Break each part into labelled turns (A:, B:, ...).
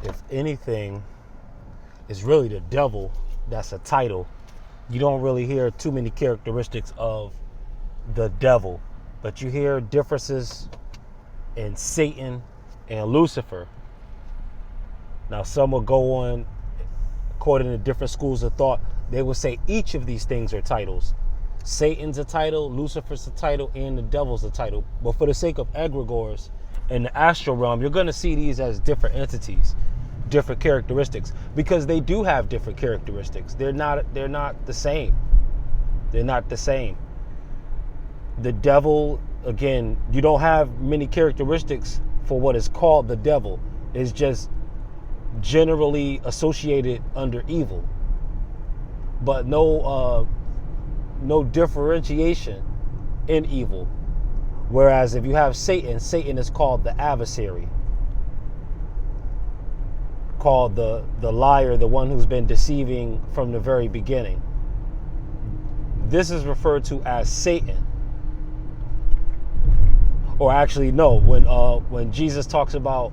A: if anything, it's really the devil that's a title. You don't really hear too many characteristics of the devil, but you hear differences in Satan and Lucifer. Now, some will go on, according to different schools of thought, they will say each of these things are titles. Satan's a title, Lucifer's a title, and the devil's a title. But for the sake of egregores in the astral realm, you're going to see these as different entities, different characteristics, because they do have different characteristics. They're not the same. They're not the same. The devil, again, you don't have many characteristics for what is called the devil. It's just generally associated under evil, but no differentiation in evil. Whereas if you have Satan, Satan is called the adversary, called the liar, the one who's been deceiving from the very beginning. This is referred to as Satan. Or actually, no, when Jesus talks about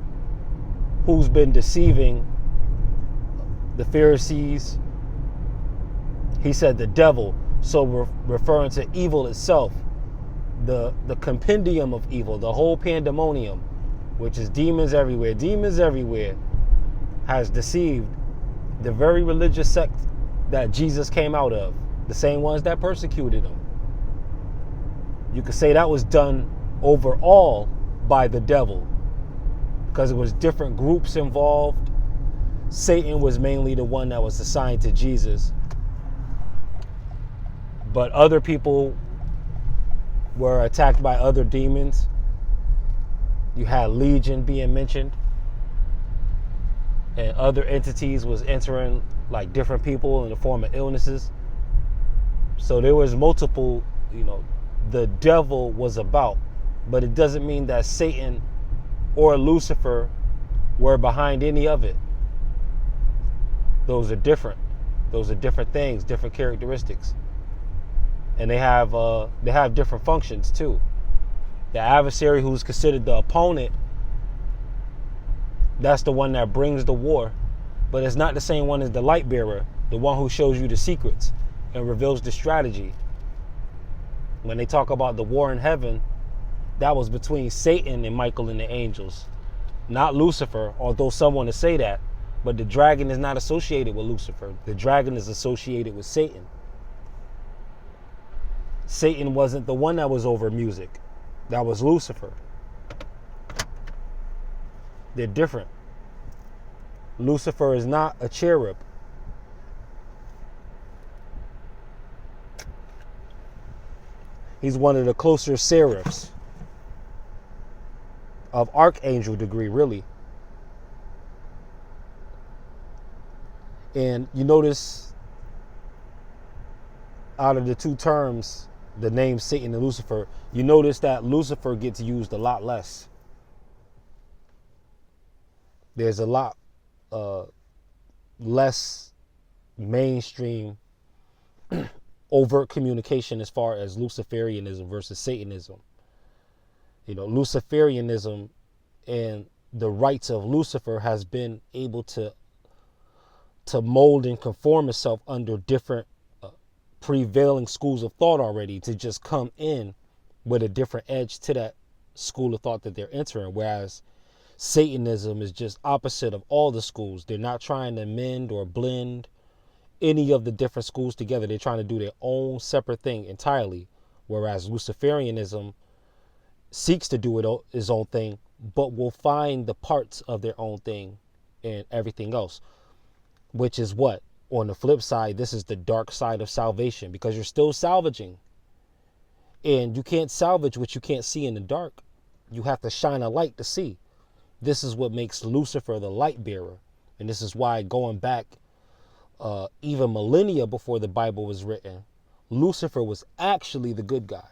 A: who's been deceiving the Pharisees, he said the devil. So we're referring to evil itself, the compendium of evil, the whole pandemonium, which is demons everywhere. Demons everywhere has deceived the very religious sect that Jesus came out of, the same ones that persecuted him. You could say that was done overall by the devil, because it was different groups involved. Satan was mainly the one that was assigned to Jesus, but other people were attacked by other demons. You had Legion being mentioned, and other entities was entering, like different people in the form of illnesses. So there was multiple, the devil was about, but it doesn't mean that Satan or Lucifer were behind any of it. Those are different. Those are different things, different characteristics. And they have different functions too. The adversary, who's considered the opponent, that's the one that brings the war, but it's not the same one as the light bearer, the one who shows you the secrets and reveals the strategy. When they talk about the war in heaven, that was between Satan and Michael and the angels, not Lucifer, although some want to say that. But the dragon is not associated with Lucifer. The dragon is associated with Satan. Satan wasn't the one that was over music. That was Lucifer. They're different. Lucifer is not a cherub. He's one of the closer seraphs, of archangel degree, really. And you notice, out of the two terms, the name Satan and Lucifer, you notice that Lucifer gets used a lot less. There's a lot less mainstream overt communication as far as Luciferianism versus Satanism. Luciferianism and the rights of Lucifer has been able to mold and conform itself under different prevailing schools of thought already, to just come in with a different edge to that school of thought that they're entering. Whereas Satanism is just opposite of all the schools. They're not trying to mend or blend any of the different schools together. They're trying to do their own separate thing entirely. Whereas Luciferianism seeks to do its own thing, but will find the parts of their own thing and everything else. Which is what? On the flip side, this is the dark side of salvation, because you're still salvaging. And you can't salvage what you can't see in the dark. You have to shine a light to see. This is what makes Lucifer the light bearer. And this is why, going back even millennia before the Bible was written, Lucifer was actually the good guy.